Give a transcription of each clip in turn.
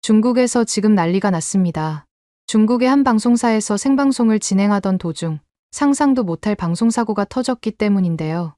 중국에서 지금 난리가 났습니다. 중국의 한 방송사에서 생방송을 진행하던 도중 상상도 못할 방송사고가 터졌기 때문인데요.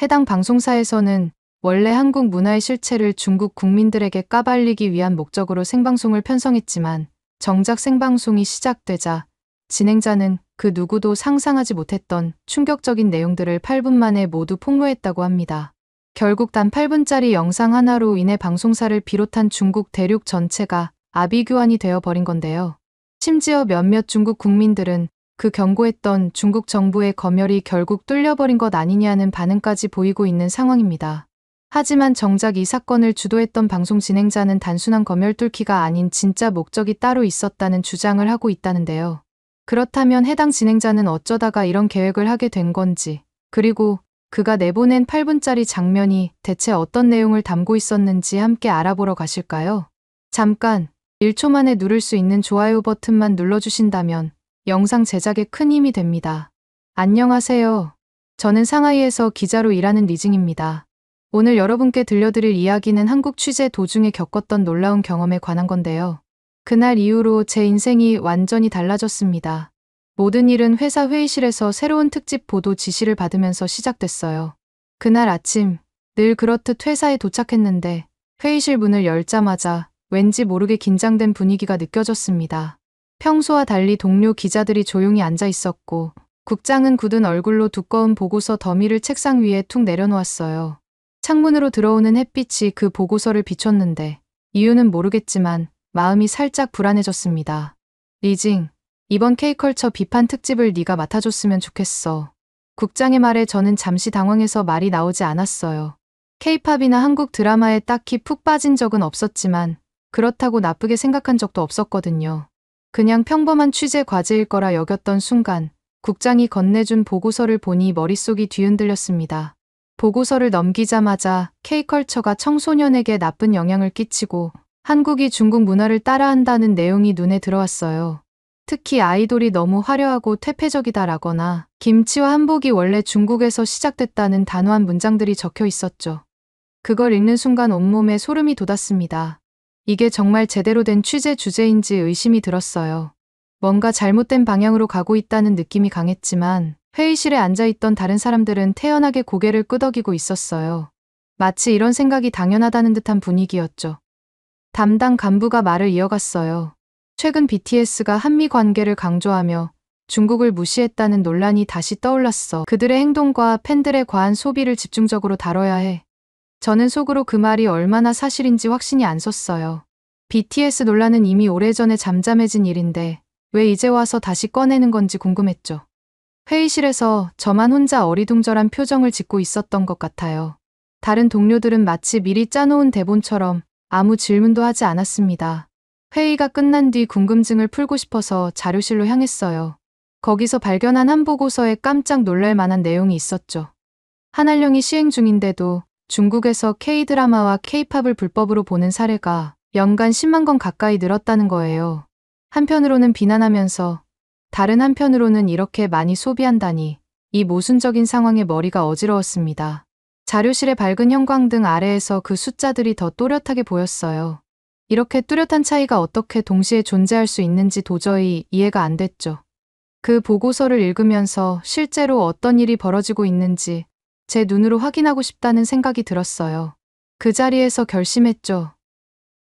해당 방송사에서는 원래 한국 문화의 실체를 중국 국민들에게 까발리기 위한 목적으로 생방송을 편성했지만 정작 생방송이 시작되자 진행자는 그 누구도 상상하지 못했던 충격적인 내용들을 8분 만에 모두 폭로했다고 합니다. 결국 단 8분짜리 영상 하나로 인해 방송사를 비롯한 중국 대륙 전체가 아비규환이 되어버린 건데요. 심지어 몇몇 중국 국민들은 그 경고했던 중국 정부의 검열이 결국 뚫려버린 것 아니냐는 반응까지 보이고 있는 상황입니다. 하지만 정작 이 사건을 주도했던 방송 진행자는 단순한 검열 뚫기가 아닌 진짜 목적이 따로 있었다는 주장을 하고 있다는데요. 그렇다면 해당 진행자는 어쩌다가 이런 계획을 하게 된 건지, 그리고 그가 내보낸 8분짜리 장면이 대체 어떤 내용을 담고 있었는지 함께 알아보러 가실까요? 잠깐 1초 만에 누를 수 있는 좋아요 버튼만 눌러주신다면 영상 제작에 큰 힘이 됩니다. 안녕하세요. 저는 상하이에서 기자로 일하는 리징입니다. 오늘 여러분께 들려드릴 이야기는 한국 취재 도중에 겪었던 놀라운 경험에 관한 건데요. 그날 이후로 제 인생이 완전히 달라졌습니다. 모든 일은 회사 회의실에서 새로운 특집 보도 지시를 받으면서 시작됐어요. 그날 아침, 늘 그렇듯 회사에 도착했는데 회의실 문을 열자마자 왠지 모르게 긴장된 분위기가 느껴졌습니다. 평소와 달리 동료 기자들이 조용히 앉아 있었고 국장은 굳은 얼굴로 두꺼운 보고서 더미를 책상 위에 툭 내려놓았어요. 창문으로 들어오는 햇빛이 그 보고서를 비췄는데 이유는 모르겠지만 마음이 살짝 불안해졌습니다. 리징, 이번 K컬처 비판 특집을 네가 맡아줬으면 좋겠어. 국장의 말에 저는 잠시 당황해서 말이 나오지 않았어요. K-팝이나 한국 드라마에 딱히 푹 빠진 적은 없었지만 그렇다고 나쁘게 생각한 적도 없었거든요. 그냥 평범한 취재 과제일 거라 여겼던 순간 국장이 건네준 보고서를 보니 머릿속이 뒤흔들렸습니다. 보고서를 넘기자마자 K컬처가 청소년에게 나쁜 영향을 끼치고 한국이 중국 문화를 따라한다는 내용이 눈에 들어왔어요. 특히 아이돌이 너무 화려하고 퇴폐적이다라거나 김치와 한복이 원래 중국에서 시작됐다는 단호한 문장들이 적혀 있었죠. 그걸 읽는 순간 온몸에 소름이 돋았습니다. 이게 정말 제대로 된 취재 주제인지 의심이 들었어요. 뭔가 잘못된 방향으로 가고 있다는 느낌이 강했지만 회의실에 앉아있던 다른 사람들은 태연하게 고개를 끄덕이고 있었어요. 마치 이런 생각이 당연하다는 듯한 분위기였죠. 담당 간부가 말을 이어갔어요. 최근 BTS가 한미 관계를 강조하며 중국을 무시했다는 논란이 다시 떠올랐어. 그들의 행동과 팬들의 과한 소비를 집중적으로 다뤄야 해. 저는 속으로 그 말이 얼마나 사실인지 확신이 안 섰어요. BTS 논란은 이미 오래전에 잠잠해진 일인데 왜 이제 와서 다시 꺼내는 건지 궁금했죠. 회의실에서 저만 혼자 어리둥절한 표정을 짓고 있었던 것 같아요. 다른 동료들은 마치 미리 짜놓은 대본처럼 아무 질문도 하지 않았습니다. 회의가 끝난 뒤 궁금증을 풀고 싶어서 자료실로 향했어요. 거기서 발견한 한 보고서에 깜짝 놀랄 만한 내용이 있었죠. 한한령이 시행 중인데도 중국에서 K-드라마와 K-팝을 불법으로 보는 사례가 연간 10만 건 가까이 늘었다는 거예요. 한편으로는 비난하면서 다른 한편으로는 이렇게 많이 소비한다니 이 모순적인 상황에 머리가 어지러웠습니다. 자료실의 밝은 형광등 아래에서 그 숫자들이 더 또렷하게 보였어요. 이렇게 뚜렷한 차이가 어떻게 동시에 존재할 수 있는지 도저히 이해가 안 됐죠. 그 보고서를 읽으면서 실제로 어떤 일이 벌어지고 있는지 제 눈으로 확인하고 싶다는 생각이 들었어요. 그 자리에서 결심했죠.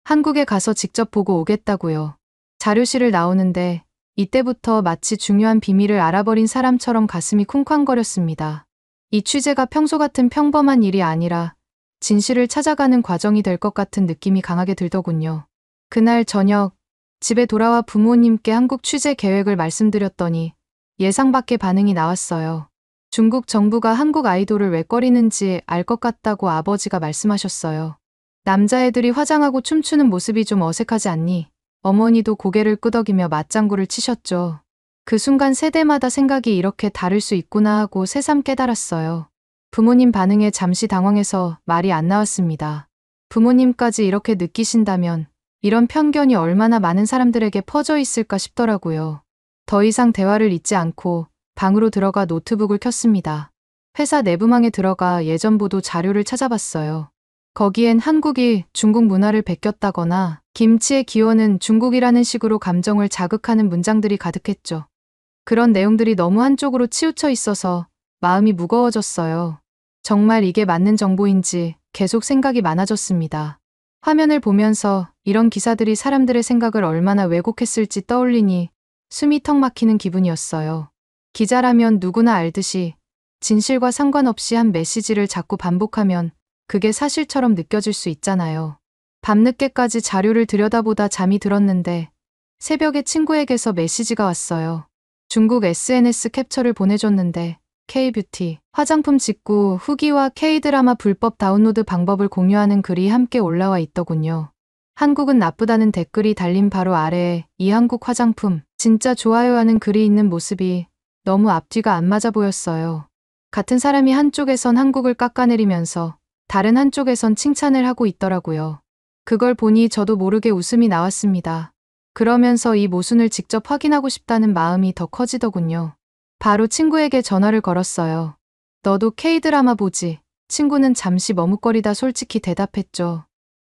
한국에 가서 직접 보고 오겠다고요. 자료실을 나오는데 이때부터 마치 중요한 비밀을 알아버린 사람처럼 가슴이 쿵쾅거렸습니다. 이 취재가 평소 같은 평범한 일이 아니라 진실을 찾아가는 과정이 될 것 같은 느낌이 강하게 들더군요. 그날 저녁 집에 돌아와 부모님께 한국 취재 계획을 말씀드렸더니 예상 밖의 반응이 나왔어요. 중국 정부가 한국 아이돌을 왜 꺼리는지 알 것 같다고 아버지가 말씀하셨어요. 남자애들이 화장하고 춤추는 모습이 좀 어색하지 않니? 어머니도 고개를 끄덕이며 맞장구를 치셨죠. 그 순간 세대마다 생각이 이렇게 다를 수 있구나 하고 새삼 깨달았어요. 부모님 반응에 잠시 당황해서 말이 안 나왔습니다. 부모님까지 이렇게 느끼신다면 이런 편견이 얼마나 많은 사람들에게 퍼져 있을까 싶더라고요. 더 이상 대화를 잇지 않고 방으로 들어가 노트북을 켰습니다. 회사 내부망에 들어가 예전 보도 자료를 찾아봤어요. 거기엔 한국이 중국 문화를 베꼈다거나 김치의 기원은 중국이라는 식으로 감정을 자극하는 문장들이 가득했죠. 그런 내용들이 너무 한쪽으로 치우쳐 있어서 마음이 무거워졌어요. 정말 이게 맞는 정보인지 계속 생각이 많아졌습니다. 화면을 보면서 이런 기사들이 사람들의 생각을 얼마나 왜곡했을지 떠올리니 숨이 턱 막히는 기분이었어요. 기자라면 누구나 알듯이 진실과 상관없이 한 메시지를 자꾸 반복하면 그게 사실처럼 느껴질 수 있잖아요. 밤늦게까지 자료를 들여다보다 잠이 들었는데 새벽에 친구에게서 메시지가 왔어요. 중국 SNS 캡처를 보내줬는데 K-뷰티, 화장품 직구 후기와 K-드라마 불법 다운로드 방법을 공유하는 글이 함께 올라와 있더군요. 한국은 나쁘다는 댓글이 달린 바로 아래에 이 한국 화장품 진짜 좋아요 하는 글이 있는 모습이 너무 앞뒤가 안 맞아 보였어요. 같은 사람이 한쪽에선 한국을 깎아내리면서 다른 한쪽에선 칭찬을 하고 있더라고요. 그걸 보니 저도 모르게 웃음이 나왔습니다. 그러면서 이 모순을 직접 확인하고 싶다는 마음이 더 커지더군요. 바로 친구에게 전화를 걸었어요. 너도 K-드라마 보지? 친구는 잠시 머뭇거리다 솔직히 대답했죠.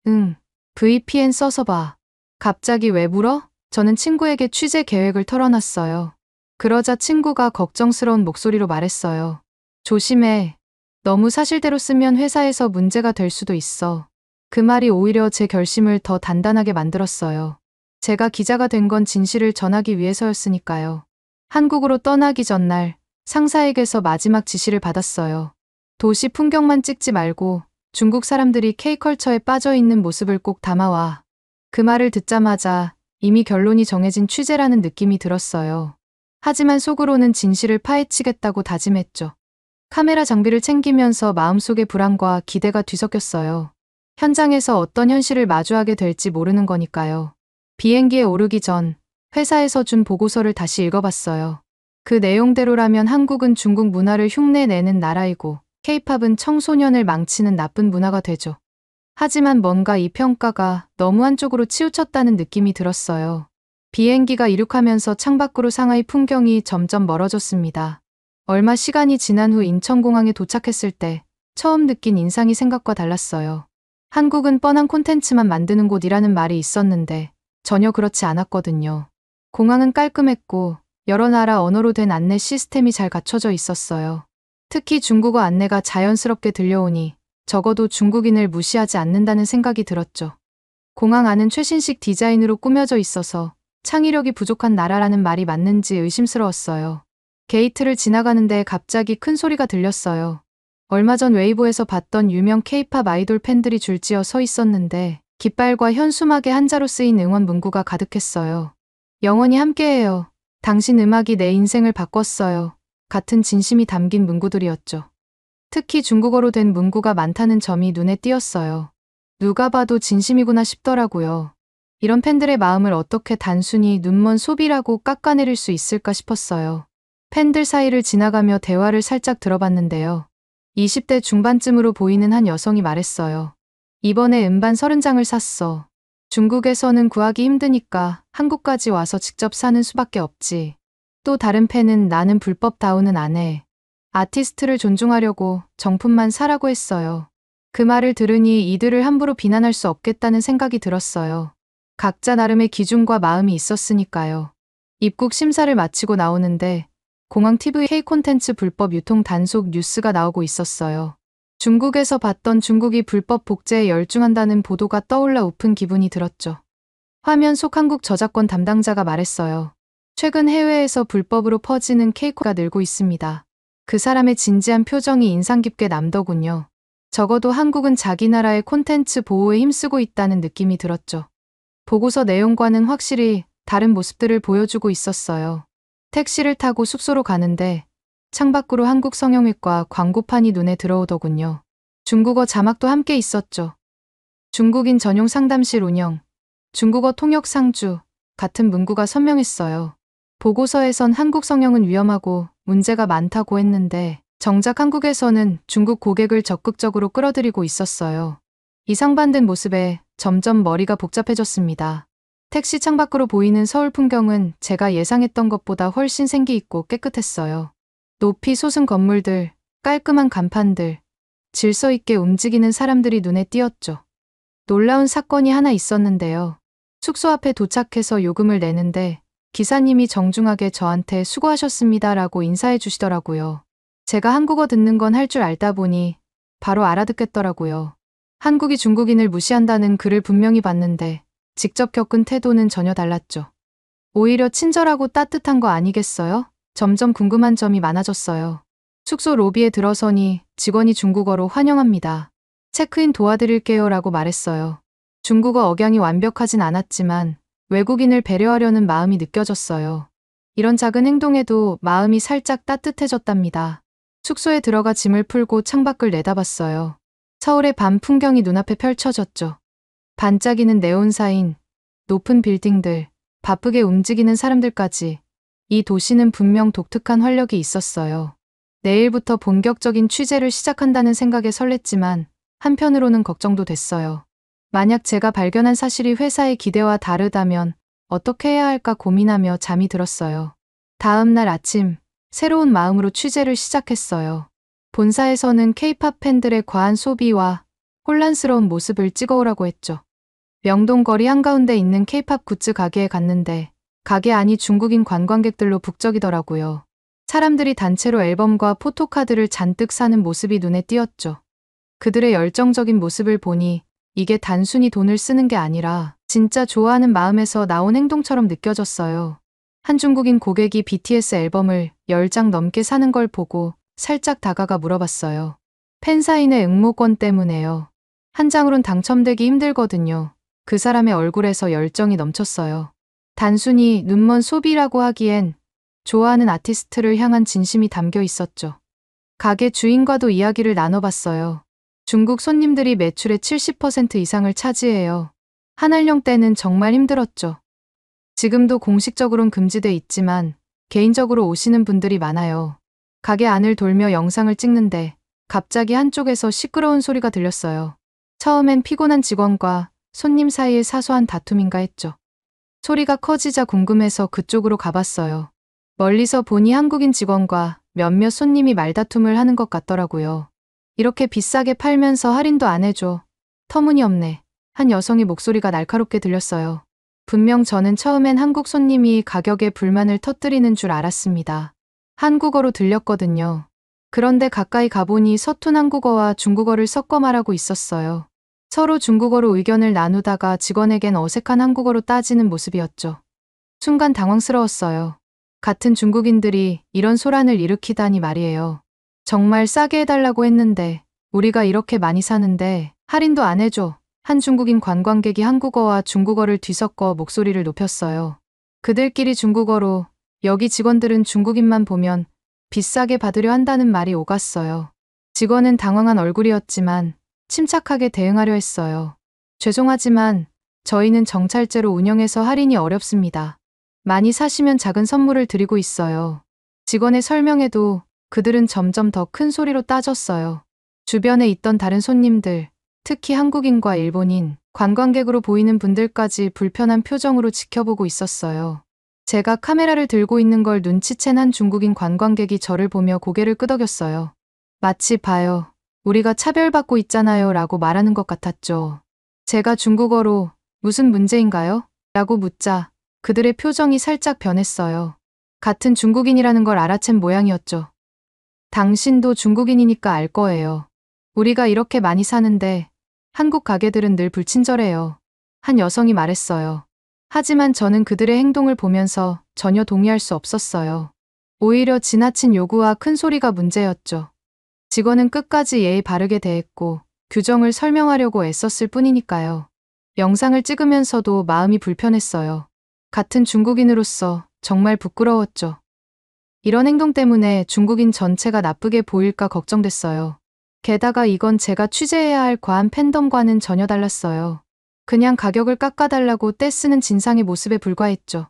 응, VPN 써서 봐. 갑자기 왜 물어? 저는 친구에게 취재 계획을 털어놨어요. 그러자 친구가 걱정스러운 목소리로 말했어요. 조심해. 너무 사실대로 쓰면 회사에서 문제가 될 수도 있어. 그 말이 오히려 제 결심을 더 단단하게 만들었어요. 제가 기자가 된 건 진실을 전하기 위해서였으니까요. 한국으로 떠나기 전날 상사에게서 마지막 지시를 받았어요. 도시 풍경만 찍지 말고 중국 사람들이 K컬처에 빠져 있는 모습을 꼭 담아와. 그 말을 듣자마자 이미 결론이 정해진 취재라는 느낌이 들었어요. 하지만 속으로는 진실을 파헤치겠다고 다짐했죠. 카메라 장비를 챙기면서 마음속의 불안과 기대가 뒤섞였어요. 현장에서 어떤 현실을 마주하게 될지 모르는 거니까요. 비행기에 오르기 전 회사에서 준 보고서를 다시 읽어봤어요. 그 내용대로라면 한국은 중국 문화를 흉내내는 나라이고 K-팝은 청소년을 망치는 나쁜 문화가 되죠. 하지만 뭔가 이 평가가 너무 한쪽으로 치우쳤다는 느낌이 들었어요. 비행기가 이륙하면서 창밖으로 상하이 풍경이 점점 멀어졌습니다. 얼마 시간이 지난 후 인천공항에 도착했을 때 처음 느낀 인상이 생각과 달랐어요. 한국은 뻔한 콘텐츠만 만드는 곳이라는 말이 있었는데 전혀 그렇지 않았거든요. 공항은 깔끔했고 여러 나라 언어로 된 안내 시스템이 잘 갖춰져 있었어요. 특히 중국어 안내가 자연스럽게 들려오니 적어도 중국인을 무시하지 않는다는 생각이 들었죠. 공항 안은 최신식 디자인으로 꾸며져 있어서 창의력이 부족한 나라라는 말이 맞는지 의심스러웠어요. 게이트를 지나가는데 갑자기 큰 소리가 들렸어요. 얼마 전 웨이보에서 봤던 유명 K-팝 아이돌 팬들이 줄지어 서 있었는데 깃발과 현수막에 한자로 쓰인 응원 문구가 가득했어요. 영원히 함께해요. 당신 음악이 내 인생을 바꿨어요. 같은 진심이 담긴 문구들이었죠. 특히 중국어로 된 문구가 많다는 점이 눈에 띄었어요. 누가 봐도 진심이구나 싶더라고요. 이런 팬들의 마음을 어떻게 단순히 눈먼 소비라고 깎아내릴 수 있을까 싶었어요. 팬들 사이를 지나가며 대화를 살짝 들어봤는데요. 20대 중반쯤으로 보이는 한 여성이 말했어요. 이번에 음반 30장을 샀어. 중국에서는 구하기 힘드니까 한국까지 와서 직접 사는 수밖에 없지. 또 다른 팬은 나는 불법 다운은 안 해. 아티스트를 존중하려고 정품만 사라고 했어요. 그 말을 들으니 이들을 함부로 비난할 수 없겠다는 생각이 들었어요. 각자 나름의 기준과 마음이 있었으니까요. 입국 심사를 마치고 나오는데 공항 TV K 콘텐츠 불법 유통 단속 뉴스가 나오고 있었어요. 중국에서 봤던 중국이 불법 복제에 열중한다는 보도가 떠올라 우픈 기분이 들었죠. 화면 속 한국 저작권 담당자가 말했어요. 최근 해외에서 불법으로 퍼지는 K가 늘고 있습니다. 그 사람의 진지한 표정이 인상 깊게 남더군요. 적어도 한국은 자기 나라의 콘텐츠 보호에 힘쓰고 있다는 느낌이 들었죠. 보고서 내용과는 확실히 다른 모습들을 보여주고 있었어요. 택시를 타고 숙소로 가는데 창밖으로 한국 성형외과 광고판이 눈에 들어오더군요. 중국어 자막도 함께 있었죠. 중국인 전용 상담실 운영, 중국어 통역 상주 같은 문구가 선명했어요. 보고서에선 한국 성형은 위험하고 문제가 많다고 했는데 정작 한국에서는 중국 고객을 적극적으로 끌어들이고 있었어요. 이 상반된 모습에 점점 머리가 복잡해졌습니다. 택시 창밖으로 보이는 서울 풍경은 제가 예상했던 것보다 훨씬 생기 있고 깨끗했어요. 높이 솟은 건물들, 깔끔한 간판들, 질서 있게 움직이는 사람들이 눈에 띄었죠. 놀라운 사건이 하나 있었는데요. 숙소 앞에 도착해서 요금을 내는데 기사님이 정중하게 저한테 수고하셨습니다라고 인사해 주시더라고요. 제가 한국어 듣는 건 할 줄 알다 보니 바로 알아듣겠더라고요. 한국이 중국인을 무시한다는 글을 분명히 봤는데 직접 겪은 태도는 전혀 달랐죠. 오히려 친절하고 따뜻한 거 아니겠어요? 점점 궁금한 점이 많아졌어요. 숙소 로비에 들어서니 직원이 중국어로 환영합니다. 체크인 도와드릴게요 라고 말했어요. 중국어 억양이 완벽하진 않았지만 외국인을 배려하려는 마음이 느껴졌어요. 이런 작은 행동에도 마음이 살짝 따뜻해졌답니다. 숙소에 들어가 짐을 풀고 창밖을 내다봤어요. 서울의 밤 풍경이 눈앞에 펼쳐졌죠. 반짝이는 네온사인, 높은 빌딩들, 바쁘게 움직이는 사람들까지 이 도시는 분명 독특한 활력이 있었어요. 내일부터 본격적인 취재를 시작한다는 생각에 설렜지만 한편으로는 걱정도 됐어요. 만약 제가 발견한 사실이 회사의 기대와 다르다면 어떻게 해야 할까 고민하며 잠이 들었어요. 다음 날 아침, 새로운 마음으로 취재를 시작했어요. 본사에서는 K-팝 팬들의 과한 소비와 혼란스러운 모습을 찍어오라고 했죠. 명동 거리 한가운데 있는 K-팝 굿즈 가게에 갔는데 가게 안이 중국인 관광객들로 북적이더라고요. 사람들이 단체로 앨범과 포토카드를 잔뜩 사는 모습이 눈에 띄었죠. 그들의 열정적인 모습을 보니 이게 단순히 돈을 쓰는 게 아니라 진짜 좋아하는 마음에서 나온 행동처럼 느껴졌어요. 한 중국인 고객이 BTS 앨범을 10장 넘게 사는 걸 보고 살짝 다가가 물어봤어요. 팬사인회 응모권 때문에요. 한 장으론 당첨되기 힘들거든요. 그 사람의 얼굴에서 열정이 넘쳤어요. 단순히 눈먼 소비라고 하기엔 좋아하는 아티스트를 향한 진심이 담겨 있었죠. 가게 주인과도 이야기를 나눠봤어요. 중국 손님들이 매출의 70% 이상을 차지해요. 한알령 때는 정말 힘들었죠. 지금도 공식적으로는 금지돼 있지만 개인적으로 오시는 분들이 많아요. 가게 안을 돌며 영상을 찍는데 갑자기 한쪽에서 시끄러운 소리가 들렸어요. 처음엔 피곤한 직원과 손님 사이의 사소한 다툼인가 했죠. 소리가 커지자 궁금해서 그쪽으로 가봤어요. 멀리서 보니 한국인 직원과 몇몇 손님이 말다툼을 하는 것 같더라고요. 이렇게 비싸게 팔면서 할인도 안 해줘. 터무니없네. 한 여성의 목소리가 날카롭게 들렸어요. 분명 저는 처음엔 한국 손님이 가격에 불만을 터뜨리는 줄 알았습니다. 한국어로 들렸거든요. 그런데 가까이 가보니 서툰 한국어와 중국어를 섞어 말하고 있었어요. 서로 중국어로 의견을 나누다가 직원에겐 어색한 한국어로 따지는 모습이었죠. 순간 당황스러웠어요. 같은 중국인들이 이런 소란을 일으키다니 말이에요. 정말 싸게 해달라고 했는데 우리가 이렇게 많이 사는데 할인도 안 해줘. 한 중국인 관광객이 한국어와 중국어를 뒤섞어 목소리를 높였어요. 그들끼리 중국어로 여기 직원들은 중국인만 보면 비싸게 받으려 한다는 말이 오갔어요. 직원은 당황한 얼굴이었지만 침착하게 대응하려 했어요. 죄송하지만 저희는 정찰제로 운영해서 할인이 어렵습니다. 많이 사시면 작은 선물을 드리고 있어요. 직원의 설명에도 그들은 점점 더 큰 소리로 따졌어요. 주변에 있던 다른 손님들, 특히 한국인과 일본인, 관광객으로 보이는 분들까지 불편한 표정으로 지켜보고 있었어요. 제가 카메라를 들고 있는 걸 눈치챈 한 중국인 관광객이 저를 보며 고개를 끄덕였어요. 마치 봐요. 우리가 차별받고 있잖아요 라고 말하는 것 같았죠. 제가 중국어로 무슨 문제인가요? 라고 묻자 그들의 표정이 살짝 변했어요. 같은 중국인이라는 걸 알아챈 모양이었죠. 당신도 중국인이니까 알 거예요. 우리가 이렇게 많이 사는데 한국 가게들은 늘 불친절해요. 한 여성이 말했어요. 하지만 저는 그들의 행동을 보면서 전혀 동의할 수 없었어요. 오히려 지나친 요구와 큰 소리가 문제였죠. 직원은 끝까지 예의 바르게 대했고 규정을 설명하려고 애썼을 뿐이니까요. 영상을 찍으면서도 마음이 불편했어요. 같은 중국인으로서 정말 부끄러웠죠. 이런 행동 때문에 중국인 전체가 나쁘게 보일까 걱정됐어요. 게다가 이건 제가 취재해야 할 과한 팬덤과는 전혀 달랐어요. 그냥 가격을 깎아달라고 떼쓰는 진상의 모습에 불과했죠.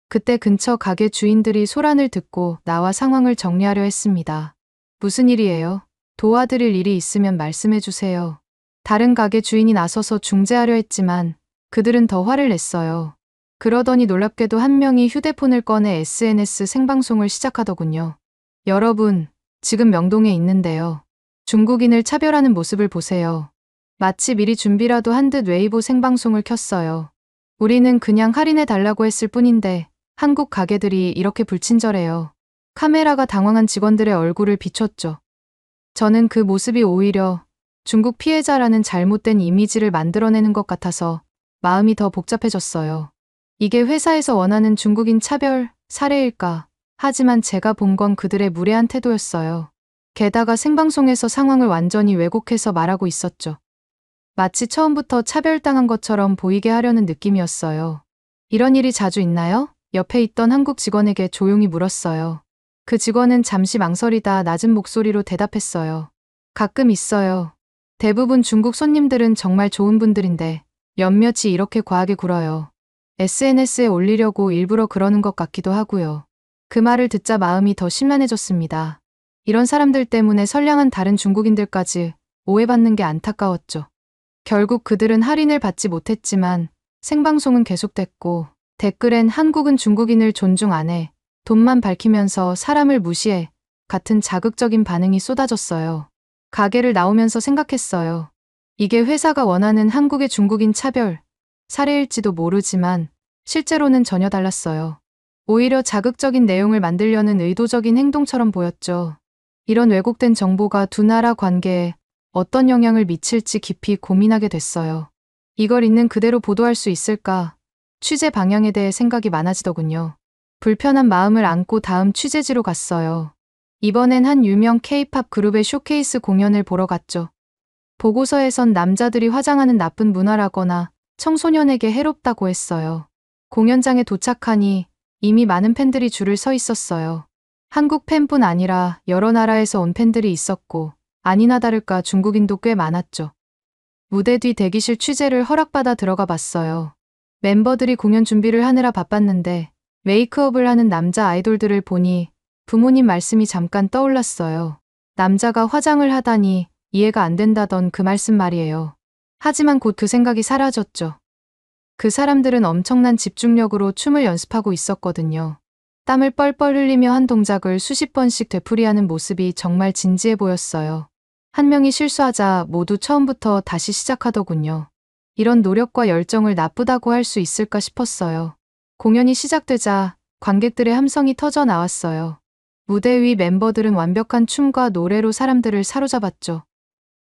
그때 근처 가게 주인들이 소란을 듣고 나와 상황을 정리하려 했습니다. 무슨 일이에요? 도와드릴 일이 있으면 말씀해 주세요. 다른 가게 주인이 나서서 중재하려 했지만 그들은 더 화를 냈어요. 그러더니 놀랍게도 한 명이 휴대폰을 꺼내 SNS 생방송을 시작하더군요. 여러분, 지금 명동에 있는데요. 중국인을 차별하는 모습을 보세요. 마치 미리 준비라도 한 듯 웨이보 생방송을 켰어요. 우리는 그냥 할인해 달라고 했을 뿐인데 한국 가게들이 이렇게 불친절해요. 카메라가 당황한 직원들의 얼굴을 비췄죠. 저는 그 모습이 오히려 중국 피해자라는 잘못된 이미지를 만들어내는 것 같아서 마음이 더 복잡해졌어요. 이게 회사에서 원하는 중국인 차별 사례일까? 하지만 제가 본 건 그들의 무례한 태도였어요. 게다가 생방송에서 상황을 완전히 왜곡해서 말하고 있었죠. 마치 처음부터 차별당한 것처럼 보이게 하려는 느낌이었어요. 이런 일이 자주 있나요? 옆에 있던 한국 직원에게 조용히 물었어요. 그 직원은 잠시 망설이다 낮은 목소리로 대답했어요. 가끔 있어요. 대부분 중국 손님들은 정말 좋은 분들인데 몇몇이 이렇게 과하게 굴어요. SNS에 올리려고 일부러 그러는 것 같기도 하고요. 그 말을 듣자 마음이 더 심란해졌습니다. 이런 사람들 때문에 선량한 다른 중국인들까지 오해받는 게 안타까웠죠. 결국 그들은 할인을 받지 못했지만 생방송은 계속됐고 댓글엔 한국은 중국인을 존중 안 해, 돈만 밝히면서 사람을 무시해 같은 자극적인 반응이 쏟아졌어요. 가게를 나오면서 생각했어요. 이게 회사가 원하는 한국의 중국인 차별 사례일지도 모르지만 실제로는 전혀 달랐어요. 오히려 자극적인 내용을 만들려는 의도적인 행동처럼 보였죠. 이런 왜곡된 정보가 두 나라 관계에 어떤 영향을 미칠지 깊이 고민하게 됐어요. 이걸 있는 그대로 보도할 수 있을까? 취재 방향에 대해 생각이 많아지더군요. 불편한 마음을 안고 다음 취재지로 갔어요. 이번엔 한 유명 K-팝 그룹의 쇼케이스 공연을 보러 갔죠. 보고서에선 남자들이 화장하는 나쁜 문화라거나 청소년에게 해롭다고 했어요. 공연장에 도착하니 이미 많은 팬들이 줄을 서 있었어요. 한국 팬뿐 아니라 여러 나라에서 온 팬들이 있었고 아니나 다를까 중국인도 꽤 많았죠. 무대 뒤 대기실 취재를 허락받아 들어가 봤어요. 멤버들이 공연 준비를 하느라 바빴는데 메이크업을 하는 남자 아이돌들을 보니 부모님 말씀이 잠깐 떠올랐어요. 남자가 화장을 하다니 이해가 안 된다던 그 말씀 말이에요. 하지만 곧 그 생각이 사라졌죠. 그 사람들은 엄청난 집중력으로 춤을 연습하고 있었거든요. 땀을 뻘뻘 흘리며 한 동작을 수십 번씩 되풀이하는 모습이 정말 진지해 보였어요. 한 명이 실수하자 모두 처음부터 다시 시작하더군요. 이런 노력과 열정을 나쁘다고 할 수 있을까 싶었어요. 공연이 시작되자 관객들의 함성이 터져 나왔어요. 무대 위 멤버들은 완벽한 춤과 노래로 사람들을 사로잡았죠.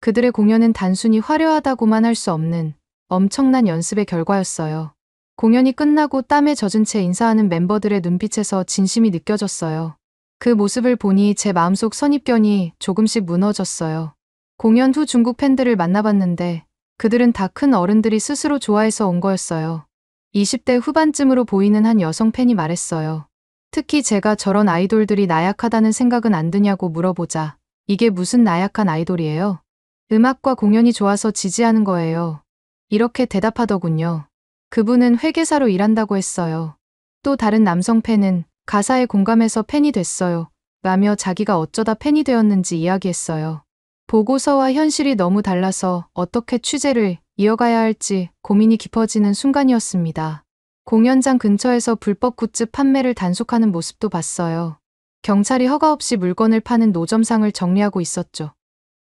그들의 공연은 단순히 화려하다고만 할 수 없는 엄청난 연습의 결과였어요. 공연이 끝나고 땀에 젖은 채 인사하는 멤버들의 눈빛에서 진심이 느껴졌어요. 그 모습을 보니 제 마음속 선입견이 조금씩 무너졌어요. 공연 후 중국 팬들을 만나봤는데 그들은 다 큰 어른들이 스스로 좋아해서 온 거였어요. 20대 후반쯤으로 보이는 한 여성 팬이 말했어요. 특히 제가 저런 아이돌들이 나약하다는 생각은 안 드냐고 물어보자 이게 무슨 나약한 아이돌이에요? 음악과 공연이 좋아서 지지하는 거예요. 이렇게 대답하더군요. 그분은 회계사로 일한다고 했어요. 또 다른 남성 팬은 가사에 공감해서 팬이 됐어요. 라며 자기가 어쩌다 팬이 되었는지 이야기했어요. 보고서와 현실이 너무 달라서 어떻게 취재를 이어가야 할지 고민이 깊어지는 순간이었습니다. 공연장 근처에서 불법 굿즈 판매를 단속하는 모습도 봤어요. 경찰이 허가 없이 물건을 파는 노점상을 정리하고 있었죠.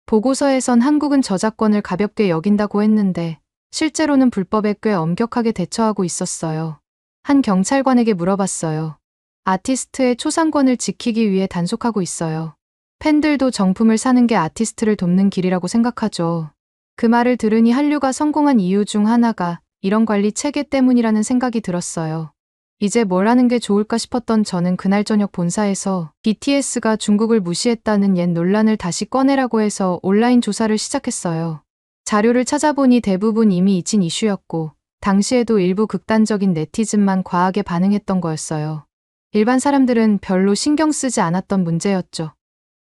보고서에선 한국은 저작권을 가볍게 여긴다고 했는데 실제로는 불법에 꽤 엄격하게 대처하고 있었어요. 한 경찰관에게 물어봤어요. 아티스트의 초상권을 지키기 위해 단속하고 있어요. 팬들도 정품을 사는 게 아티스트를 돕는 길이라고 생각하죠. 그 말을 들으니 한류가 성공한 이유 중 하나가 이런 관리 체계 때문이라는 생각이 들었어요. 이제 뭘 하는 게 좋을까 싶었던 저는 그날 저녁 본사에서 BTS가 중국을 무시했다는 옛 논란을 다시 꺼내라고 해서 온라인 조사를 시작했어요. 자료를 찾아보니 대부분 이미 잊힌 이슈였고 당시에도 일부 극단적인 네티즌만 과하게 반응했던 거였어요. 일반 사람들은 별로 신경 쓰지 않았던 문제였죠.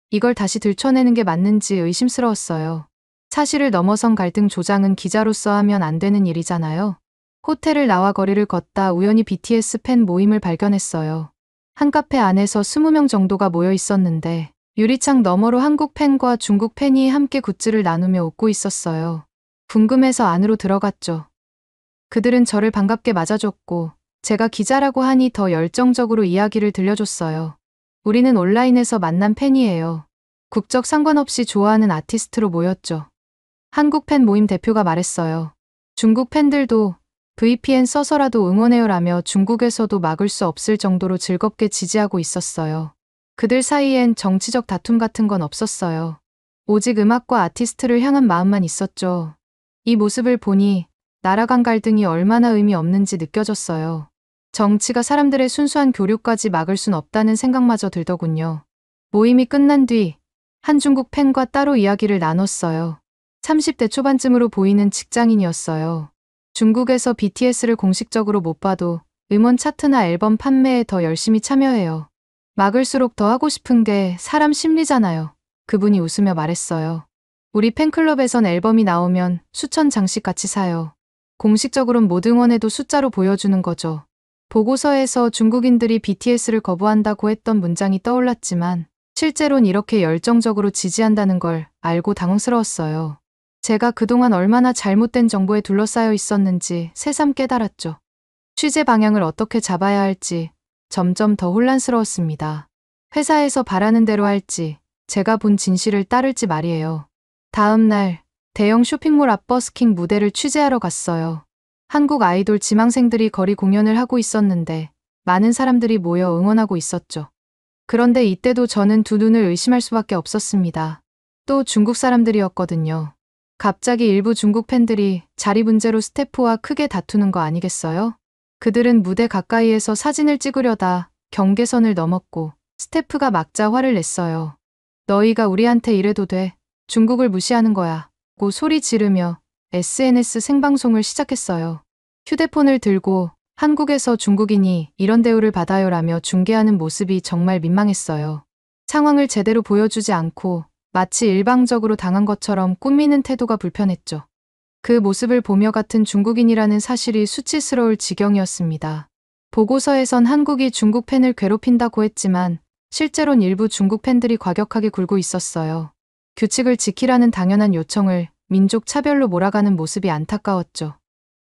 이걸 다시 들춰내는 게 맞는지 의심스러웠어요. 사실을 넘어선 갈등 조장은 기자로서 하면 안 되는 일이잖아요. 호텔을 나와 거리를 걷다 우연히 BTS 팬 모임을 발견했어요. 한 카페 안에서 20명 정도가 모여 있었는데 유리창 너머로 한국 팬과 중국 팬이 함께 굿즈를 나누며 웃고 있었어요. 궁금해서 안으로 들어갔죠. 그들은 저를 반갑게 맞아줬고 제가 기자라고 하니 더 열정적으로 이야기를 들려줬어요. 우리는 온라인에서 만난 팬이에요. 국적 상관없이 좋아하는 아티스트로 모였죠. 한국 팬 모임 대표가 말했어요. 중국 팬들도 VPN 써서라도 응원해요라며 중국에서도 막을 수 없을 정도로 즐겁게 지지하고 있었어요. 그들 사이엔 정치적 다툼 같은 건 없었어요. 오직 음악과 아티스트를 향한 마음만 있었죠. 이 모습을 보니 나라 간 갈등이 얼마나 의미 없는지 느껴졌어요. 정치가 사람들의 순수한 교류까지 막을 순 없다는 생각마저 들더군요. 모임이 끝난 뒤 한 중국 팬과 따로 이야기를 나눴어요. 30대 초반쯤으로 보이는 직장인이었어요. 중국에서 BTS를 공식적으로 못 봐도 음원 차트나 앨범 판매에 더 열심히 참여해요. 막을수록 더 하고 싶은 게 사람 심리잖아요. 그분이 웃으며 말했어요. 우리 팬클럽에선 앨범이 나오면 수천 장씩 같이 사요. 공식적으론 못 응원해도 숫자로 보여주는 거죠. 보고서에서 중국인들이 BTS를 거부한다고 했던 문장이 떠올랐지만 실제론 이렇게 열정적으로 지지한다는 걸 알고 당황스러웠어요. 제가 그동안 얼마나 잘못된 정보에 둘러싸여 있었는지 새삼 깨달았죠. 취재 방향을 어떻게 잡아야 할지 점점 더 혼란스러웠습니다. 회사에서 바라는 대로 할지 제가 본 진실을 따를지 말이에요. 다음 날 대형 쇼핑몰 앞 버스킹 무대를 취재하러 갔어요. 한국 아이돌 지망생들이 거리 공연을 하고 있었는데 많은 사람들이 모여 응원하고 있었죠. 그런데 이때도 저는 두 눈을 의심할 수밖에 없었습니다. 또 중국 사람들이었거든요. 갑자기 일부 중국 팬들이 자리 문제로 스태프와 크게 다투는 거 아니겠어요? 그들은 무대 가까이에서 사진을 찍으려다 경계선을 넘었고 스태프가 막자 화를 냈어요. 너희가 우리한테 이래도 돼. 중국을 무시하는 거야. 고 소리 지르며 SNS 생방송을 시작했어요. 휴대폰을 들고 한국에서 중국인이 이런 대우를 받아요라며 중계하는 모습이 정말 민망했어요. 상황을 제대로 보여주지 않고 마치 일방적으로 당한 것처럼 꾸미는 태도가 불편했죠. 그 모습을 보며 같은 중국인이라는 사실이 수치스러울 지경이었습니다. 보고서에선 한국이 중국 팬을 괴롭힌다고 했지만 실제론 일부 중국 팬들이 과격하게 굴고 있었어요. 규칙을 지키라는 당연한 요청을 민족 차별로 몰아가는 모습이 안타까웠죠.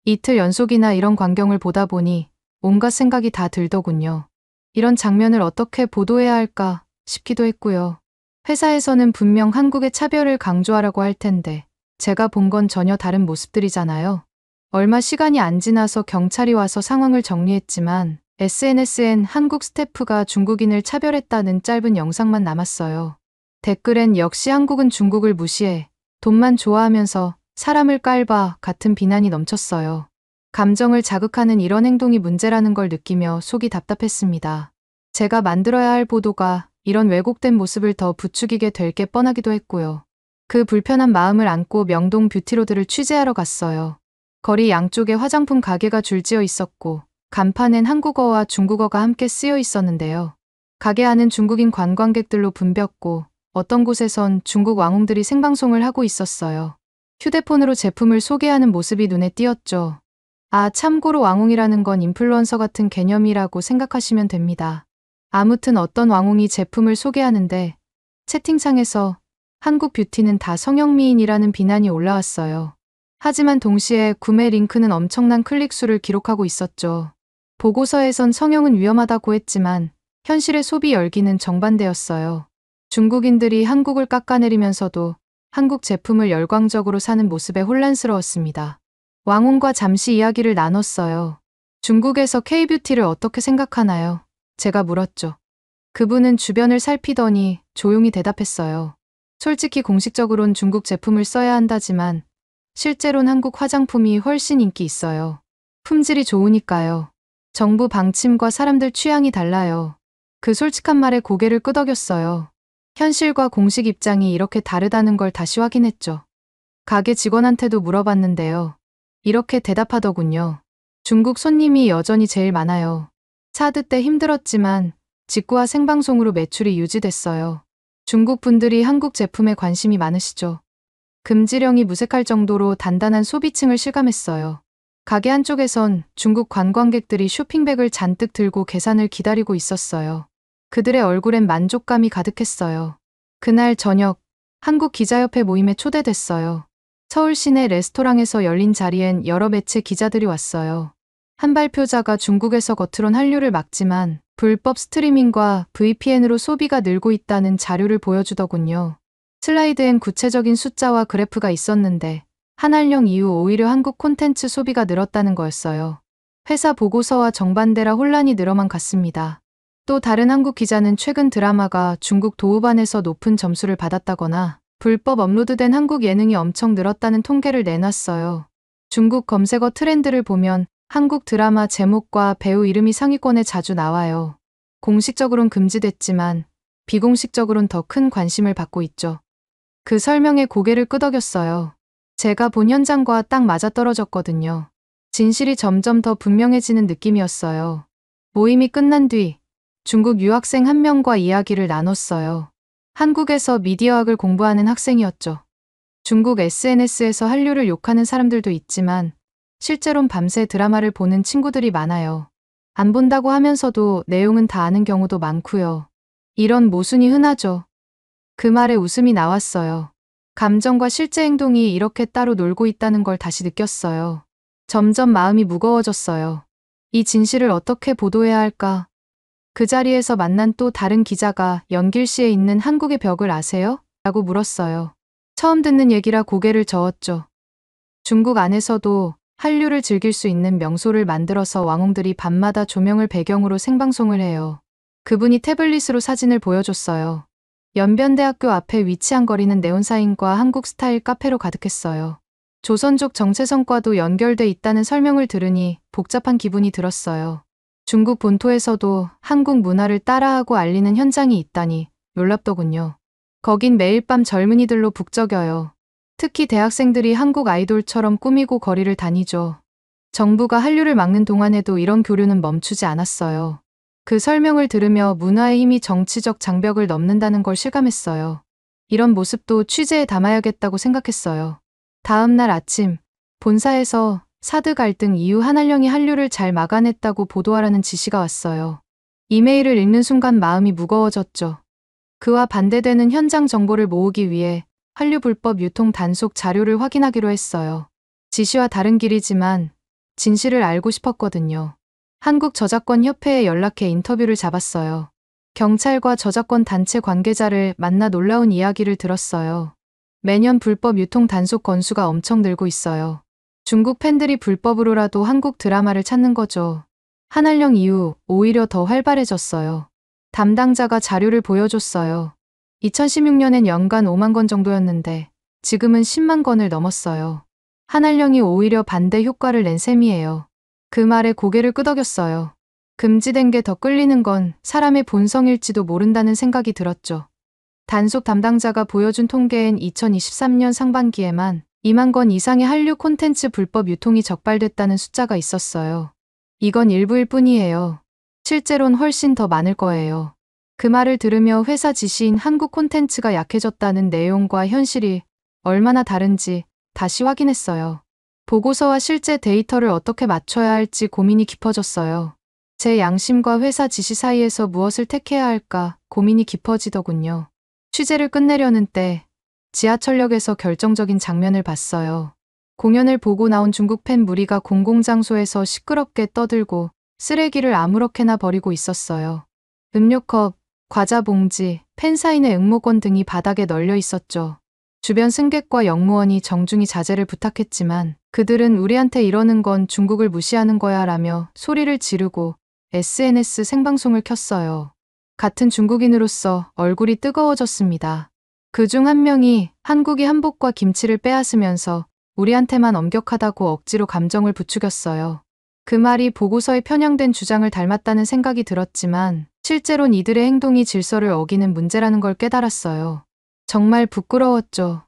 이틀 연속이나 이런 광경을 보다 보니 온갖 생각이 다 들더군요. 이런 장면을 어떻게 보도해야 할까 싶기도 했고요. 회사에서는 분명 한국의 차별을 강조하라고 할 텐데 제가 본 건 전혀 다른 모습들이잖아요. 얼마 시간이 안 지나서 경찰이 와서 상황을 정리했지만 SNS엔 한국 스태프가 중국인을 차별했다는 짧은 영상만 남았어요. 댓글엔 역시 한국은 중국을 무시해, 돈만 좋아하면서 사람을 깔봐 같은 비난이 넘쳤어요. 감정을 자극하는 이런 행동이 문제라는 걸 느끼며 속이 답답했습니다. 제가 만들어야 할 보도가 이런 왜곡된 모습을 더 부추기게 될 게 뻔하기도 했고요. 그 불편한 마음을 안고 명동 뷰티로드를 취재하러 갔어요. 거리 양쪽에 화장품 가게가 줄지어 있었고 간판엔 한국어와 중국어가 함께 쓰여 있었는데요. 가게 안은 중국인 관광객들로 붐볐고 어떤 곳에선 중국 왕홍들이 생방송을 하고 있었어요. 휴대폰으로 제품을 소개하는 모습이 눈에 띄었죠. 아, 참고로 왕홍이라는 건 인플루언서 같은 개념이라고 생각하시면 됩니다. 아무튼 어떤 왕홍이 제품을 소개하는데 채팅창에서 한국 뷰티는 다 성형미인이라는 비난이 올라왔어요. 하지만 동시에 구매 링크는 엄청난 클릭수를 기록하고 있었죠. 보고서에선 성형은 위험하다고 했지만 현실의 소비 열기는 정반대였어요. 중국인들이 한국을 깎아내리면서도 한국 제품을 열광적으로 사는 모습에 혼란스러웠습니다. 왕홍과 잠시 이야기를 나눴어요. 중국에서 K-뷰티를 어떻게 생각하나요? 제가 물었죠. 그분은 주변을 살피더니 조용히 대답했어요. 솔직히 공식적으론 중국 제품을 써야 한다지만 실제론 한국 화장품이 훨씬 인기 있어요. 품질이 좋으니까요. 정부 방침과 사람들 취향이 달라요. 그 솔직한 말에 고개를 끄덕였어요. 현실과 공식 입장이 이렇게 다르다는 걸 다시 확인했죠. 가게 직원한테도 물어봤는데요. 이렇게 대답하더군요. 중국 손님이 여전히 제일 많아요. 사드 때 힘들었지만 직구와 생방송으로 매출이 유지됐어요. 중국 분들이 한국 제품에 관심이 많으시죠. 금지령이 무색할 정도로 단단한 소비층을 실감했어요. 가게 한쪽에선 중국 관광객들이 쇼핑백을 잔뜩 들고 계산을 기다리고 있었어요. 그들의 얼굴엔 만족감이 가득했어요. 그날 저녁 한국 기자협회 모임에 초대됐어요. 서울 시내 레스토랑에서 열린 자리엔 여러 매체 기자들이 왔어요. 한 발표자가 중국에서 겉으론 한류를 막지만 불법 스트리밍과 VPN으로 소비가 늘고 있다는 자료를 보여주더군요. 슬라이드엔 구체적인 숫자와 그래프가 있었는데 한한령 이후 오히려 한국 콘텐츠 소비가 늘었다는 거였어요. 회사 보고서와 정반대라 혼란이 늘어만 갔습니다. 또 다른 한국 기자는 최근 드라마가 중국 도우반에서 높은 점수를 받았다거나 불법 업로드된 한국 예능이 엄청 늘었다는 통계를 내놨어요. 중국 검색어 트렌드를 보면 한국 드라마 제목과 배우 이름이 상위권에 자주 나와요. 공식적으론 금지됐지만 비공식적으론 더 큰 관심을 받고 있죠. 그 설명에 고개를 끄덕였어요. 제가 본 현장과 딱 맞아떨어졌거든요. 진실이 점점 더 분명해지는 느낌이었어요. 모임이 끝난 뒤 중국 유학생 한 명과 이야기를 나눴어요. 한국에서 미디어학을 공부하는 학생이었죠. 중국 SNS에서 한류를 욕하는 사람들도 있지만 실제론 밤새 드라마를 보는 친구들이 많아요. 안 본다고 하면서도 내용은 다 아는 경우도 많고요. 이런 모순이 흔하죠. 그 말에 웃음이 나왔어요. 감정과 실제 행동이 이렇게 따로 놀고 있다는 걸 다시 느꼈어요. 점점 마음이 무거워졌어요. 이 진실을 어떻게 보도해야 할까? 그 자리에서 만난 또 다른 기자가 연길시에 있는 한국의 벽을 아세요? 라고 물었어요. 처음 듣는 얘기라 고개를 저었죠. 중국 안에서도 한류를 즐길 수 있는 명소를 만들어서 왕홍들이 밤마다 조명을 배경으로 생방송을 해요. 그분이 태블릿으로 사진을 보여줬어요. 연변대학교 앞에 위치한 거리는 네온사인과 한국 스타일 카페로 가득했어요. 조선족 정체성과도 연결돼 있다는 설명을 들으니 복잡한 기분이 들었어요. 중국 본토에서도 한국 문화를 따라하고 알리는 현장이 있다니 놀랍더군요. 거긴 매일 밤 젊은이들로 북적여요. 특히 대학생들이 한국 아이돌처럼 꾸미고 거리를 다니죠. 정부가 한류를 막는 동안에도 이런 교류는 멈추지 않았어요. 그 설명을 들으며 문화의 힘이 정치적 장벽을 넘는다는 걸 실감했어요. 이런 모습도 취재에 담아야겠다고 생각했어요. 다음 날 아침, 본사에서 사드 갈등 이후 한한령이 한류를 잘 막아냈다고 보도하라는 지시가 왔어요. 이메일을 읽는 순간 마음이 무거워졌죠. 그와 반대되는 현장 정보를 모으기 위해 한류 불법 유통 단속 자료를 확인하기로 했어요. 지시와 다른 길이지만 진실을 알고 싶었거든요. 한국 저작권 협회에 연락해 인터뷰를 잡았어요. 경찰과 저작권 단체 관계자를 만나 놀라운 이야기를 들었어요. 매년 불법 유통 단속 건수가 엄청 늘고 있어요. 중국 팬들이 불법으로라도 한국 드라마를 찾는 거죠. 한한령 이후 오히려 더 활발해졌어요. 담당자가 자료를 보여줬어요. 2016년엔 연간 5만 건 정도였는데 지금은 10만 건을 넘었어요. 한한령이 오히려 반대 효과를 낸 셈이에요. 그 말에 고개를 끄덕였어요. 금지된 게 더 끌리는 건 사람의 본성일지도 모른다는 생각이 들었죠. 단속 담당자가 보여준 통계엔 2023년 상반기에만 2만 건 이상의 한류 콘텐츠 불법 유통이 적발됐다는 숫자가 있었어요. 이건 일부일 뿐이에요. 실제론 훨씬 더 많을 거예요. 그 말을 들으며 회사 지시인 한국 콘텐츠가 약해졌다는 내용과 현실이 얼마나 다른지 다시 확인했어요. 보고서와 실제 데이터를 어떻게 맞춰야 할지 고민이 깊어졌어요. 제 양심과 회사 지시 사이에서 무엇을 택해야 할까 고민이 깊어지더군요. 취재를 끝내려는 때 지하철역에서 결정적인 장면을 봤어요. 공연을 보고 나온 중국 팬 무리가 공공장소에서 시끄럽게 떠들고 쓰레기를 아무렇게나 버리고 있었어요. 음료컵, 과자 봉지, 팬사인회 응모권 등이 바닥에 널려 있었죠. 주변 승객과 역무원이 정중히 자제를 부탁했지만 그들은 우리한테 이러는 건 중국을 무시하는 거야 라며 소리를 지르고 SNS 생방송을 켰어요. 같은 중국인으로서 얼굴이 뜨거워졌습니다. 그중 한 명이 한국이 한복과 김치를 빼앗으면서 우리한테만 엄격하다고 억지로 감정을 부추겼어요. 그 말이 보고서에 편향된 주장을 닮았다는 생각이 들었지만 실제론 이들의 행동이 질서를 어기는 문제라는 걸 깨달았어요. 정말 부끄러웠죠.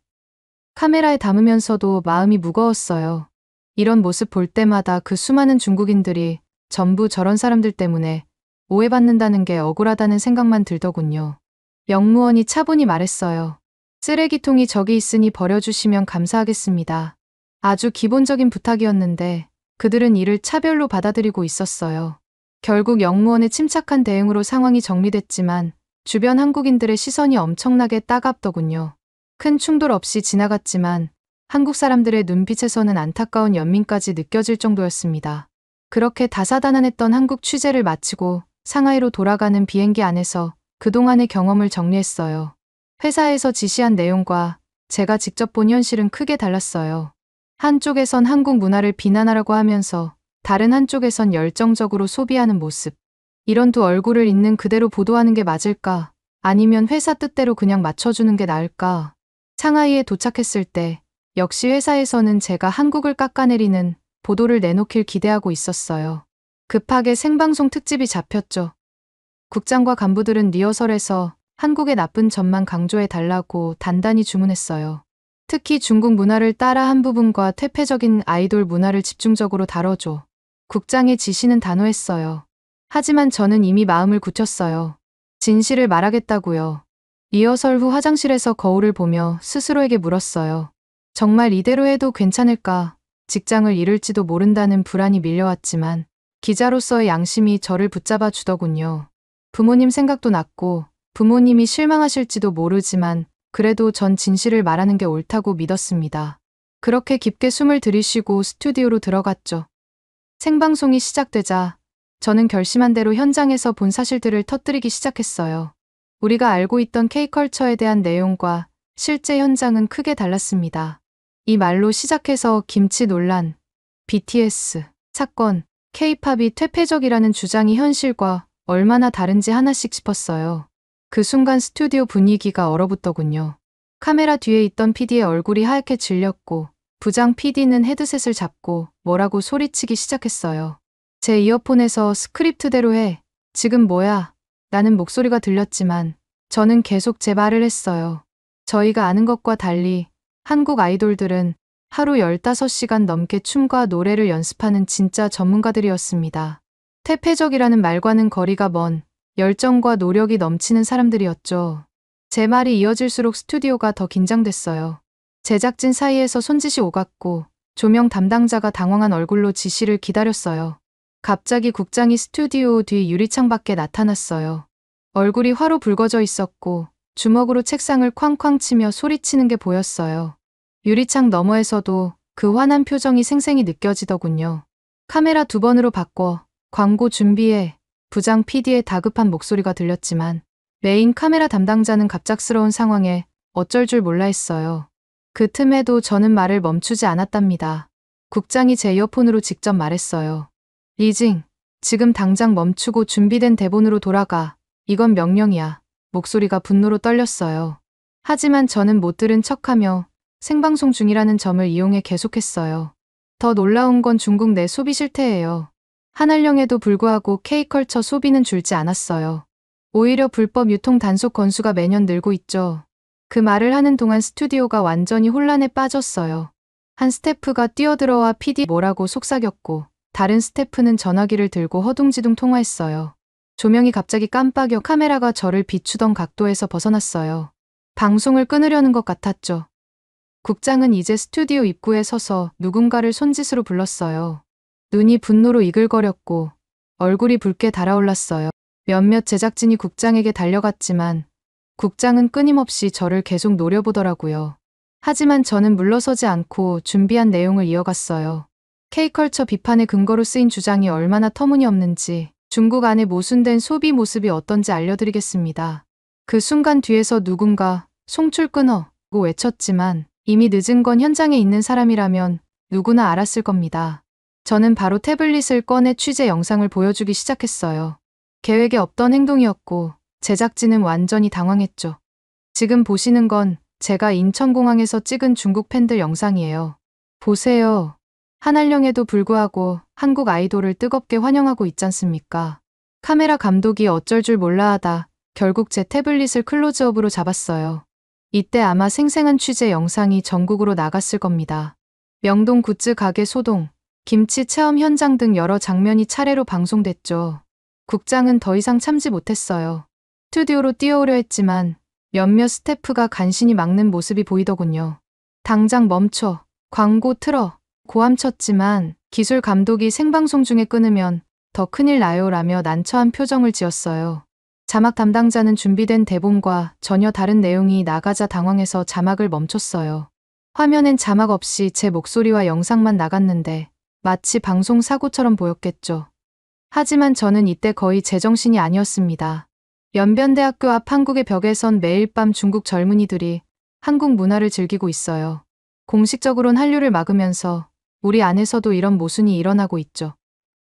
카메라에 담으면서도 마음이 무거웠어요. 이런 모습 볼 때마다 그 수많은 중국인들이 전부 저런 사람들 때문에 오해받는다는 게 억울하다는 생각만 들더군요. 역무원이 차분히 말했어요. 쓰레기통이 저기 있으니 버려주시면 감사하겠습니다. 아주 기본적인 부탁이었는데 그들은 이를 차별로 받아들이고 있었어요. 결국 역무원의 침착한 대응으로 상황이 정리됐지만 주변 한국인들의 시선이 엄청나게 따갑더군요. 큰 충돌 없이 지나갔지만 한국 사람들의 눈빛에서는 안타까운 연민까지 느껴질 정도였습니다. 그렇게 다사다난했던 한국 취재를 마치고 상하이로 돌아가는 비행기 안에서 그동안의 경험을 정리했어요. 회사에서 지시한 내용과 제가 직접 본 현실은 크게 달랐어요. 한쪽에선 한국 문화를 비난하라고 하면서 다른 한쪽에선 열정적으로 소비하는 모습. 이런 두 얼굴을 있는 그대로 보도하는 게 맞을까? 아니면 회사 뜻대로 그냥 맞춰주는 게 나을까? 상하이에 도착했을 때 역시 회사에서는 제가 한국을 깎아내리는 보도를 내놓길 기대하고 있었어요. 급하게 생방송 특집이 잡혔죠. 국장과 간부들은 리허설에서 한국의 나쁜 점만 강조해 달라고 단단히 주문했어요. 특히 중국 문화를 따라한 부분과 퇴폐적인 아이돌 문화를 집중적으로 다뤄줘. 국장의 지시는 단호했어요. 하지만 저는 이미 마음을 굳혔어요. 진실을 말하겠다고요. 리허설 후 화장실에서 거울을 보며 스스로에게 물었어요. 정말 이대로 해도 괜찮을까? 직장을 잃을지도 모른다는 불안이 밀려왔지만 기자로서의 양심이 저를 붙잡아 주더군요. 부모님 생각도 났고 부모님이 실망하실지도 모르지만 그래도 전 진실을 말하는 게 옳다고 믿었습니다. 그렇게 깊게 숨을 들이쉬고 스튜디오로 들어갔죠. 생방송이 시작되자 저는 결심한 대로 현장에서 본 사실들을 터뜨리기 시작했어요. 우리가 알고 있던 K컬처에 대한 내용과 실제 현장은 크게 달랐습니다. 이 말로 시작해서 김치 논란, BTS, 사건, K-팝이 퇴폐적이라는 주장이 현실과 얼마나 다른지 하나씩 짚었어요. 그 순간 스튜디오 분위기가 얼어붙더군요. 카메라 뒤에 있던 PD의 얼굴이 하얗게 질렸고 부장 PD는 헤드셋을 잡고 뭐라고 소리치기 시작했어요. 제 이어폰에서 스크립트대로 해. 지금 뭐야? 라는 목소리가 들렸지만 저는 계속 제 말을 했어요. 저희가 아는 것과 달리 한국 아이돌들은 하루 15시간 넘게 춤과 노래를 연습하는 진짜 전문가들이었습니다. 퇴폐적이라는 말과는 거리가 먼 열정과 노력이 넘치는 사람들이었죠. 제 말이 이어질수록 스튜디오가 더 긴장됐어요. 제작진 사이에서 손짓이 오갔고 조명 담당자가 당황한 얼굴로 지시를 기다렸어요. 갑자기 국장이 스튜디오 뒤 유리창 밖에 나타났어요. 얼굴이 화로 붉어져 있었고 주먹으로 책상을 쾅쾅 치며 소리치는 게 보였어요. 유리창 너머에서도 그 환한 표정이 생생히 느껴지더군요. 카메라 2번으로 바꿔 광고 준비해. 부장 PD의 다급한 목소리가 들렸지만 메인 카메라 담당자는 갑작스러운 상황에 어쩔 줄 몰라 했어요. 그 틈에도 저는 말을 멈추지 않았답니다. 국장이 제 이어폰으로 직접 말했어요. 리징, 지금 당장 멈추고 준비된 대본으로 돌아가. 이건 명령이야. 목소리가 분노로 떨렸어요. 하지만 저는 못 들은 척하며 생방송 중이라는 점을 이용해 계속했어요. 더 놀라운 건 중국 내 소비 실태예요. 한알령에도 불구하고 K컬처 소비는 줄지 않았어요. 오히려 불법 유통 단속 건수가 매년 늘고 있죠. 그 말을 하는 동안 스튜디오가 완전히 혼란에 빠졌어요. 한 스태프가 뛰어들어와 PD 뭐라고 속삭였고 다른 스태프는 전화기를 들고 허둥지둥 통화했어요. 조명이 갑자기 깜빡여 카메라가 저를 비추던 각도에서 벗어났어요. 방송을 끊으려는 것 같았죠. 국장은 이제 스튜디오 입구에 서서 누군가를 손짓으로 불렀어요. 눈이 분노로 이글거렸고 얼굴이 붉게 달아올랐어요. 몇몇 제작진이 국장에게 달려갔지만 국장은 끊임없이 저를 계속 노려보더라고요. 하지만 저는 물러서지 않고 준비한 내용을 이어갔어요. K컬처 비판의 근거로 쓰인 주장이 얼마나 터무니없는지 중국 안에 모순된 소비 모습이 어떤지 알려드리겠습니다. 그 순간 뒤에서 누군가 송출 끊어 고 외쳤지만 이미 늦은 건 현장에 있는 사람이라면 누구나 알았을 겁니다. 저는 바로 태블릿을 꺼내 취재 영상을 보여주기 시작했어요. 계획에 없던 행동이었고 제작진은 완전히 당황했죠. 지금 보시는 건 제가 인천공항에서 찍은 중국 팬들 영상이에요. 보세요. 한알령에도 불구하고 한국 아이돌을 뜨겁게 환영하고 있잖습니까? 카메라 감독이 어쩔 줄 몰라 하다 결국 제 태블릿을 클로즈업으로 잡았어요. 이때 아마 생생한 취재 영상이 전국으로 나갔을 겁니다. 명동 굿즈 가게 소동, 김치 체험 현장 등 여러 장면이 차례로 방송됐죠. 국장은 더 이상 참지 못했어요. 스튜디오로 뛰어오려 했지만 몇몇 스태프가 간신히 막는 모습이 보이더군요. 당장 멈춰, 광고 틀어, 고함쳤지만 기술 감독이 생방송 중에 끊으면 더 큰일 나요 라며 난처한 표정을 지었어요. 자막 담당자는 준비된 대본과 전혀 다른 내용이 나가자 당황해서 자막을 멈췄어요. 화면엔 자막 없이 제 목소리와 영상만 나갔는데 마치 방송 사고처럼 보였겠죠. 하지만 저는 이때 거의 제정신이 아니었습니다. 연변대학교 앞 한국의 벽에 선 매일 밤 중국 젊은이들이 한국 문화를 즐기고 있어요. 공식적으론 한류를 막으면서 우리 안에서도 이런 모순이 일어나고 있죠.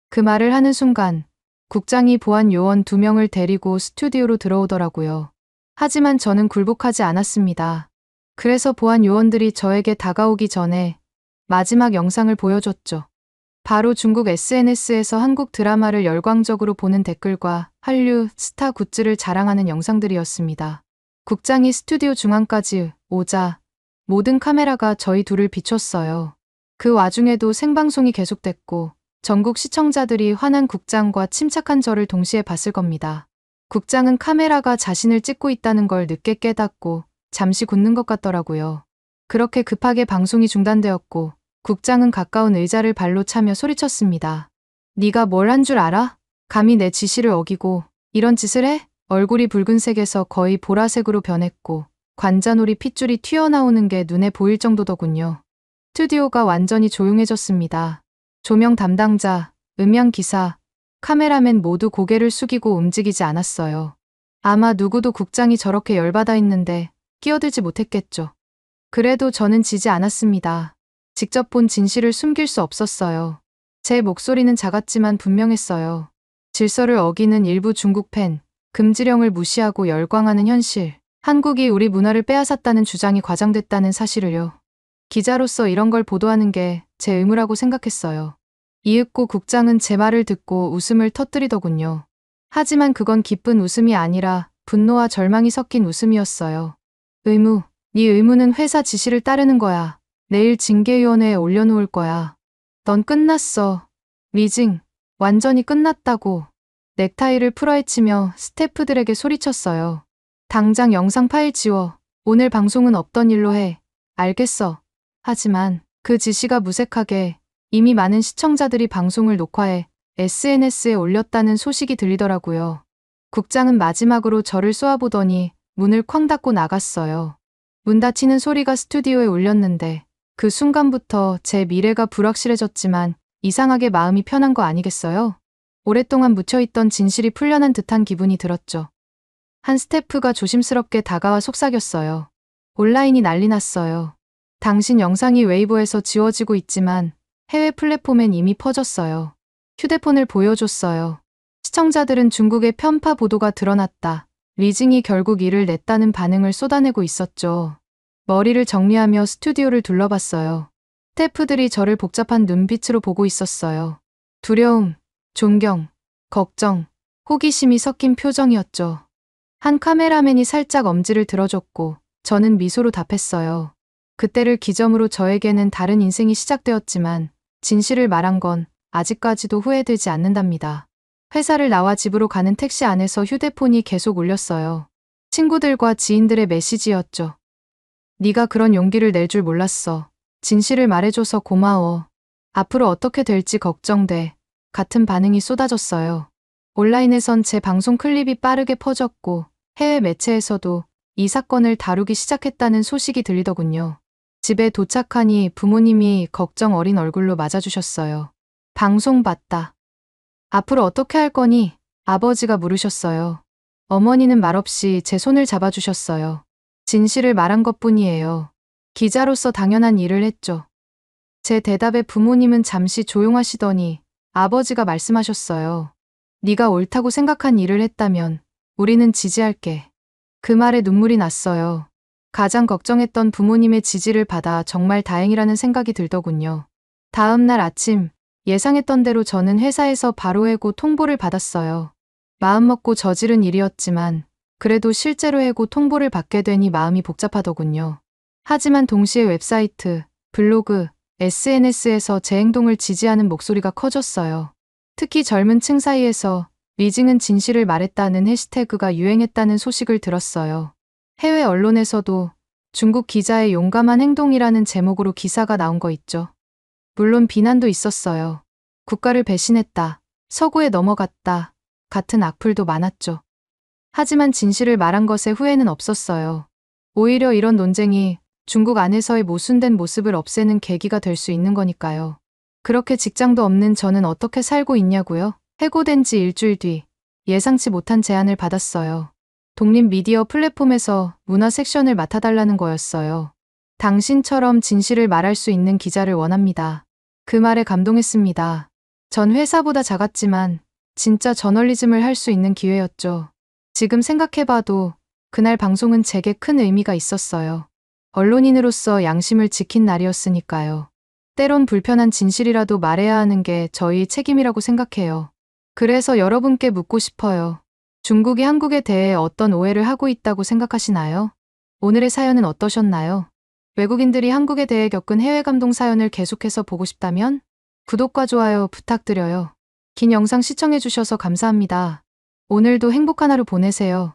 그 말을 하는 순간 국장이 보안 요원 2명을 데리고 스튜디오로 들어오더라고요. 하지만 저는 굴복하지 않았습니다. 그래서 보안 요원들이 저에게 다가오기 전에 마지막 영상을 보여줬죠. 바로 중국 SNS에서 한국 드라마를 열광적으로 보는 댓글과 한류 스타 굿즈를 자랑하는 영상들이었습니다. 국장이 스튜디오 중앙까지 오자 모든 카메라가 저희 둘을 비췄어요. 그 와중에도 생방송이 계속됐고 전국 시청자들이 환한 국장과 침착한 저를 동시에 봤을 겁니다. 국장은 카메라가 자신을 찍고 있다는 걸 늦게 깨닫고 잠시 굳는 것 같더라고요. 그렇게 급하게 방송이 중단되었고 국장은 가까운 의자를 발로 차며 소리쳤습니다. 네가 뭘 한 줄 알아? 감히 내 지시를 어기고 이런 짓을 해? 얼굴이 붉은색에서 거의 보라색으로 변했고 관자놀이 핏줄이 튀어나오는 게 눈에 보일 정도더군요. 스튜디오가 완전히 조용해졌습니다. 조명 담당자, 음향 기사, 카메라맨 모두 고개를 숙이고 움직이지 않았어요. 아마 누구도 국장이 저렇게 열받아 있는데 끼어들지 못했겠죠. 그래도 저는 지지 않았습니다. 직접 본 진실을 숨길 수 없었어요. 제 목소리는 작았지만 분명했어요. 질서를 어기는 일부 중국 팬, 금지령을 무시하고 열광하는 현실, 한국이 우리 문화를 빼앗았다는 주장이 과장됐다는 사실을요. 기자로서 이런 걸 보도하는 게 제 의무라고 생각했어요. 이윽고 국장은 제 말을 듣고 웃음을 터뜨리더군요. 하지만 그건 기쁜 웃음이 아니라 분노와 절망이 섞인 웃음이었어요. 의무, 네 의무는 회사 지시를 따르는 거야. 내일 징계위원회에 올려놓을 거야. 넌 끝났어. 리징, 완전히 끝났다고. 넥타이를 풀어헤치며 스태프들에게 소리쳤어요. 당장 영상 파일 지워. 오늘 방송은 없던 일로 해. 알겠어. 하지만 그 지시가 무색하게 이미 많은 시청자들이 방송을 녹화해 SNS에 올렸다는 소식이 들리더라고요. 국장은 마지막으로 저를 쏘아보더니 문을 쾅 닫고 나갔어요. 문 닫히는 소리가 스튜디오에 울렸는데 그 순간부터 제 미래가 불확실해졌지만 이상하게 마음이 편한 거 아니겠어요? 오랫동안 묻혀있던 진실이 풀려난 듯한 기분이 들었죠. 한 스태프가 조심스럽게 다가와 속삭였어요. 온라인이 난리 났어요. 당신 영상이 웨이보에서 지워지고 있지만 해외 플랫폼엔 이미 퍼졌어요. 휴대폰을 보여줬어요. 시청자들은 중국의 편파 보도가 드러났다. 리징이 결국 이를 냈다는 반응을 쏟아내고 있었죠. 머리를 정리하며 스튜디오를 둘러봤어요. 스태프들이 저를 복잡한 눈빛으로 보고 있었어요. 두려움, 존경, 걱정, 호기심이 섞인 표정이었죠. 한 카메라맨이 살짝 엄지를 들어줬고 저는 미소로 답했어요. 그때를 기점으로 저에게는 다른 인생이 시작되었지만 진실을 말한 건 아직까지도 후회되지 않는답니다. 회사를 나와 집으로 가는 택시 안에서 휴대폰이 계속 울렸어요. 친구들과 지인들의 메시지였죠. 네가 그런 용기를 낼 줄 몰랐어. 진실을 말해줘서 고마워. 앞으로 어떻게 될지 걱정돼. 같은 반응이 쏟아졌어요. 온라인에선 제 방송 클립이 빠르게 퍼졌고 해외 매체에서도 이 사건을 다루기 시작했다는 소식이 들리더군요. 집에 도착하니 부모님이 걱정 어린 얼굴로 맞아주셨어요. 방송 봤다. 앞으로 어떻게 할 거니? 아버지가 물으셨어요. 어머니는 말없이 제 손을 잡아주셨어요. 진실을 말한 것뿐이에요. 기자로서 당연한 일을 했죠. 제 대답에 부모님은 잠시 조용하시더니 아버지가 말씀하셨어요. 네가 옳다고 생각한 일을 했다면 우리는 지지할게. 그 말에 눈물이 났어요. 가장 걱정했던 부모님의 지지를 받아 정말 다행이라는 생각이 들더군요. 다음 날 아침 예상했던 대로 저는 회사에서 바로 해고 통보를 받았어요. 마음먹고 저지른 일이었지만 그래도 실제로 해고 통보를 받게 되니 마음이 복잡하더군요. 하지만 동시에 웹사이트, 블로그, SNS에서 제 행동을 지지하는 목소리가 커졌어요. 특히 젊은 층 사이에서 리징은 진실을 말했다는 해시태그가 유행했다는 소식을 들었어요. 해외 언론에서도 중국 기자의 용감한 행동이라는 제목으로 기사가 나온 거 있죠. 물론 비난도 있었어요. 국가를 배신했다, 서구에 넘어갔다, 같은 악플도 많았죠. 하지만 진실을 말한 것에 후회는 없었어요. 오히려 이런 논쟁이 중국 안에서의 모순된 모습을 없애는 계기가 될 수 있는 거니까요. 그렇게 직장도 없는 저는 어떻게 살고 있냐고요? 해고된 지 일주일 뒤 예상치 못한 제안을 받았어요. 독립 미디어 플랫폼에서 문화 섹션을 맡아달라는 거였어요. 당신처럼 진실을 말할 수 있는 기자를 원합니다. 그 말에 감동했습니다. 전 회사보다 작았지만 진짜 저널리즘을 할 수 있는 기회였죠. 지금 생각해봐도 그날 방송은 제게 큰 의미가 있었어요. 언론인으로서 양심을 지킨 날이었으니까요. 때론 불편한 진실이라도 말해야 하는 게 저희 책임이라고 생각해요. 그래서 여러분께 묻고 싶어요. 중국이 한국에 대해 어떤 오해를 하고 있다고 생각하시나요? 오늘의 사연은 어떠셨나요? 외국인들이 한국에 대해 겪은 해외 감동 사연을 계속해서 보고 싶다면 구독과 좋아요 부탁드려요. 긴 영상 시청해주셔서 감사합니다. 오늘도 행복한 하루 보내세요.